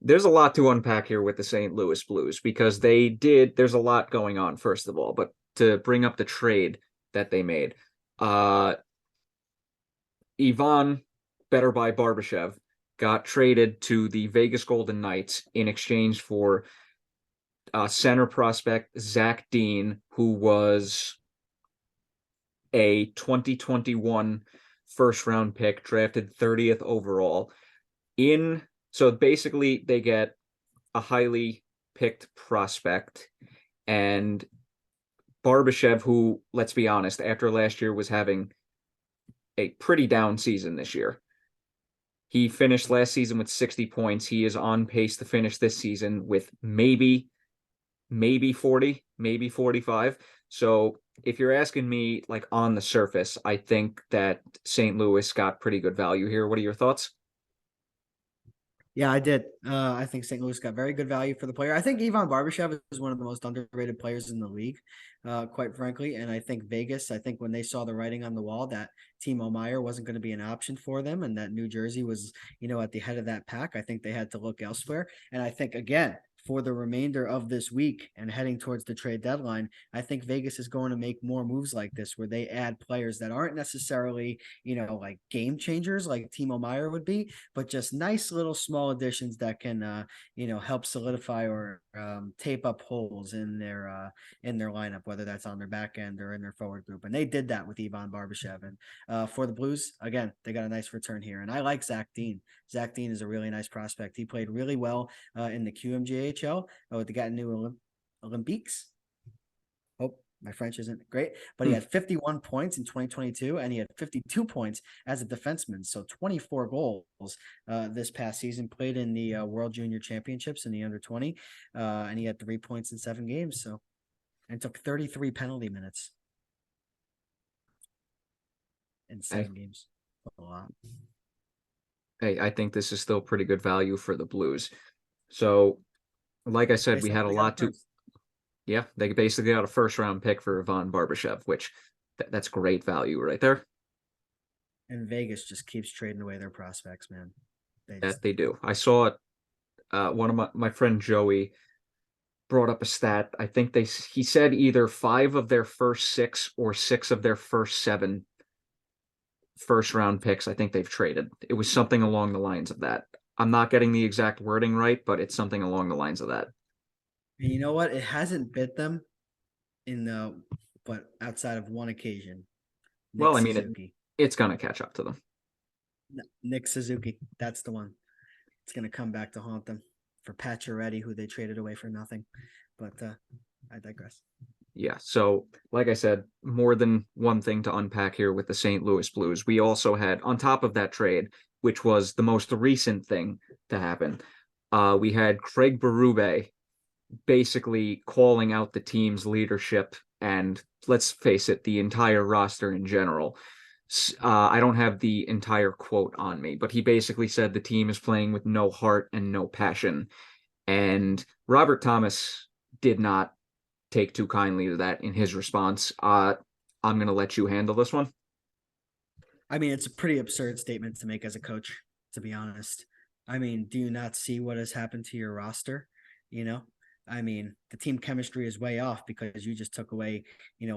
there's a lot to unpack here with the St. Louis Blues because there's a lot going on, first of all, but to bring up the trade that they made, uh, Ivan Better by Barbashev got traded to the Vegas Golden Knights in exchange for center prospect Zach Dean, who was a 2021 first round pick, drafted 30th overall. So basically they get a highly picked prospect and Barbashev, who, let's be honest, after last year was having a pretty down season this year. He finished last season with 60 points. He is on pace to finish this season with maybe 40, maybe 45. So if you're asking me, like, on the surface, I think that St. Louis got pretty good value here. What are your thoughts? Yeah, I did. I think St. Louis got very good value for the player. I think Ivan Barbashev is one of the most underrated players in the league, quite frankly. And I think Vegas, I think when they saw the writing on the wall that Timo Meyer wasn't going to be an option for them and that New Jersey was, at the head of that pack, I think they had to look elsewhere. And I think, again, for the remainder of this week and heading towards the trade deadline, I think Vegas is going to make more moves like this where they add players that aren't necessarily, like game changers like Timo Meyer would be, but just nice little small additions that can, help solidify or tape up holes in their lineup, whether that's on their back end or in their forward group. And they did that with Ivan Barbashev. And for the Blues, again, they got a nice return here. And I like Zach Dean. Zach Dean is a really nice prospect. He played really well in the QMJHL with the Gatineau Olympiques. Oh, my French isn't great, but he Hmm. had 51 points in 2022, and he had 52 points as a defenseman. So 24 goals this past season. Played in the World Junior Championships in the under 20, and he had 3 points in 7 games. So and took 33 penalty minutes in I, 7 games. A lot. I think this is still pretty good value for the Blues. So, like I said, They we said had a they got a lot to, first. yeah, they basically got a first round pick for Ivan Barbashev, which that's great value right there. And Vegas just keeps trading away their prospects, man. They just That they do. I saw it. One of my friend Joey brought up a stat. I think he said either five of their first six or six of their first seven first round picks, I think they've traded. It was something along the lines of that. I'm not getting the exact wording right, but it's something along the lines of that. and you know what? It hasn't bit them in the but outside of one occasion. Nick Well, I mean, Suzuki. it's going to catch up to them. Nick Suzuki. That's the one. It's going to come back to haunt them for Pacioretty, who they traded away for nothing. But I digress. Yeah. So, like I said, more than one thing to unpack here with the St. Louis Blues. We also had, on top of that trade, which was the most recent thing to happen, we had Craig Berube basically calling out the team's leadership and, let's face it, the entire roster in general. I don't have the entire quote on me, but he basically said the team is playing with no heart and no passion. And Robert Thomas did not take too kindly to that in his response. I'm going to let you handle this one. I mean, it's a pretty absurd statement to make as a coach, to be honest. I mean, do you not see what has happened to your roster? You know, I mean, the team chemistry is way off because you just took away,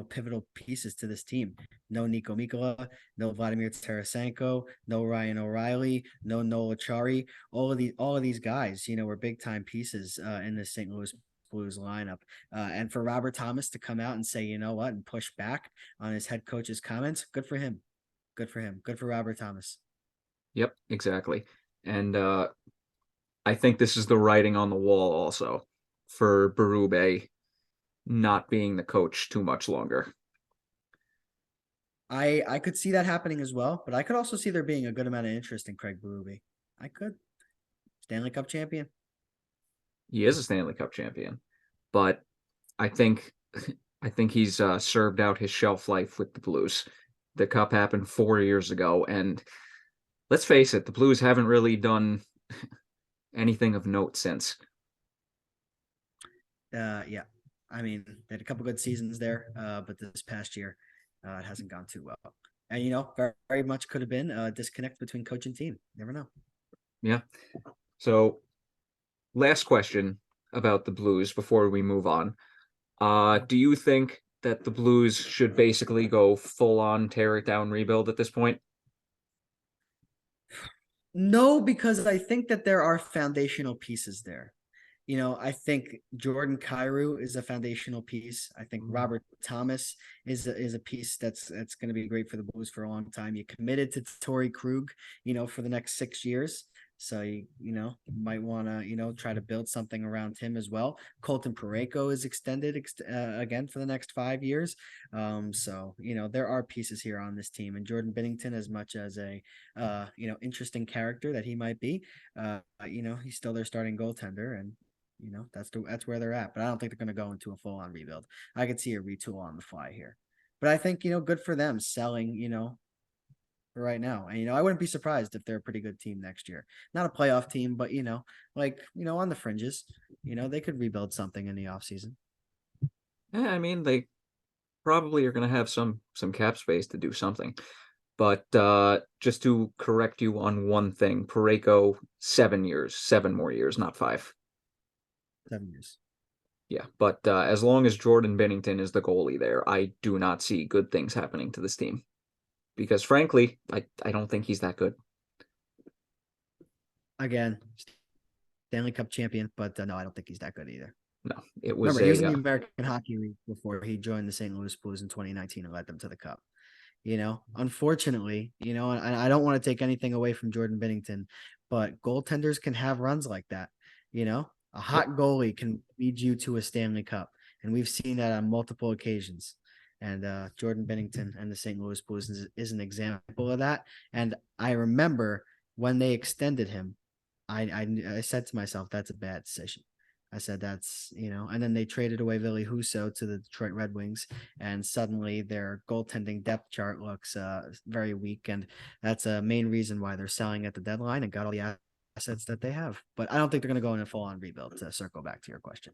pivotal pieces to this team. No Nico Mikola, no Vladimir Tarasenko, no Ryan O'Reilly, no Nola Chari. All of these guys, were big time pieces in the St. Louis Blues lineup. And for Robert Thomas to come out and say, you know what, and push back on his head coach's comments, good for him. Good for him. Good for Robert Thomas. Yep, exactly. And I think this is the writing on the wall also for Berube not being the coach too much longer. I could see that happening as well, but I could also see there being a good amount of interest in Craig Berube. I could. Stanley Cup champion. He is a Stanley Cup champion, but I think I think he's served out his shelf life with the Blues. The Cup happened 4 years ago, and let's face it, the Blues haven't really done anything of note since. Yeah. I mean, they had a couple good seasons there, but this past year, it hasn't gone too well. And very, very much could have been a disconnect between coach and team. Never know. Yeah. So last question about the Blues before we move on. Do you think that the Blues should basically go full on tear it down rebuild at this point? No, because I think that there are foundational pieces there. I think Jordan Cairo is a foundational piece. I think Robert Thomas is a piece that's going to be great for the Blues for a long time. You committed to Torrey Krug, for the next 6 years. So might want to try to build something around him as well. Colton Parayko is extended again for the next 5 years. So there are pieces here on this team, and Jordan Binnington, as much as a interesting character that he might be, he's still their starting goaltender, and that's where they're at. But I don't think they're going to go into a full on rebuild. I could see a retool on the fly here, but I think good for them selling. For right now, and I wouldn't be surprised if they're a pretty good team next year. Not a playoff team, but on the fringes, they could rebuild something in the offseason. Yeah, I mean they probably are going to have some cap space to do something. But just to correct you on one thing, Pareko 7 years, 7 more years, not 5. 7 years. Yeah, but as long as Jordan Binnington is the goalie there, I do not see good things happening to this team. Because frankly, I don't think he's that good. Again, Stanley Cup champion, but no, I don't think he's that good either. No, it was Remember, he was in the American Hockey League before he joined the St. Louis Blues in 2019 and led them to the Cup. Unfortunately, and I don't want to take anything away from Jordan Binnington, but goaltenders can have runs like that. A hot goalie can lead you to a Stanley Cup, and we've seen that on multiple occasions. And Jordan Binnington and the St. Louis Blues is an example of that. And I remember when they extended him, I said to myself, that's a bad decision. I said that's, and then they traded away Ville Husso to the Detroit Red Wings, and suddenly their goaltending depth chart looks very weak. And that's a main reason why they're selling at the deadline and got all the assets that they have. But I don't think they're going to go in a full on rebuild, to circle back to your question.